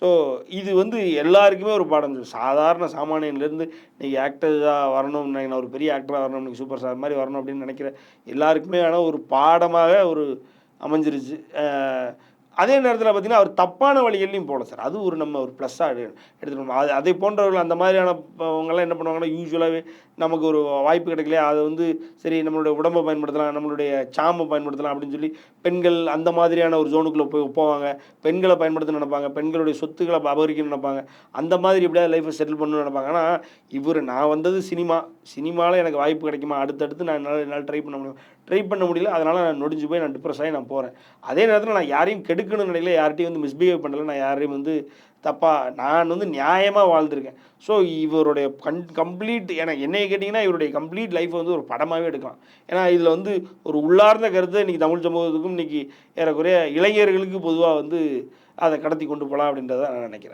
So இது வந்து எல்லாருக்குமே ஒரு பாடம். சாதாரண சாமானியன்லேருந்து இன்னைக்கு ஆக்டர்ஸா வரணும், நான் ஒரு பெரிய ஆக்டரா வரணும், இன்னைக்கு சூப்பர் ஸ்டார் மாரி வரணும் அப்படின்னு நினைக்கிற எல்லாருக்குமே ஆன ஒரு பாடமாக ஒரு அமைஞ்சிருச்சு. அதே நேரத்தில பார்த்தீங்கன்னா, அவர் தப்பான வழிகள்லயும் போல சார். அது ஒரு நம்ம ஒரு ப்ளஸ்ஸா எடுத்துக்கணும். அதை போன்றவர்கள் அந்த மாதிரியான அவங்கலாம் என்ன பண்ணுவாங்கன்னா, யூசுவலாவே நமக்கு ஒரு வாய்ப்பு கிடைக்கலையா, அத வந்து சரி நம்மளுடைய உடம்ப பயன்படுத்தலாம், நம்மளுடைய சார்ம பயன்படுத்தலாம் அப்படின்னு சொல்லி பெண்கள் அந்த மாதிரியான ஒரு ஜோனுக்குள்ள போவாங்க. பெண்கள பயன்படுத்த நினைப்பாங்க. பெண்களுடைய சொத்துக்கள அபகரிக்கணும்னு நினைப்பாங்க. அந்த மாதிரி எப்படியாவது லைஃப்ப செட்டில் பண்ணணும்னு நினைப்பாங்க. ஆனா, நான் வந்தது சினிமா. சினிமால எனக்கு வாய்ப்பு கிடைக்குமா? அடுத்தடுத்து என்னால ட்ரை பண்ண முடியும். ட்ரை பண்ண முடியல. அதனால நான் நொடிஞ்சு போய் நான் டிப்ரஸ் ஆகி நான் போறேன். அதே நேரத்தில நான் யாரையும் கெடுக்கணும்னு நினைக்கல. யார்ட்டயும் வந்து மிஸ்பிஹேவ் பண்ணல. நான் யாரையும் வந்து தப்பா நான் வந்து நியாயமா வாழ்ந்திருக்கேன். ஸோ இவருடைய கம்ப்ளீட் என்னைய கேட்டீங்கன்னா, இவருடைய கம்ப்ளீட் லைஃப்ப வந்து ஒரு படமாவே எடுக்கலாம். ஏன்னா, இதில வந்து ஒரு உள்ளார்ந்த கருத்த இன்னைக்கு தமிழ் சமூகத்துக்கும், இன்னைக்கு ஏறக்குறைய இளைஞர்களுக்கு பொதுவா வந்து அத கடத்தி கொண்டு போலாம் அப்படின்றத நான் நினைக்கிறேன்.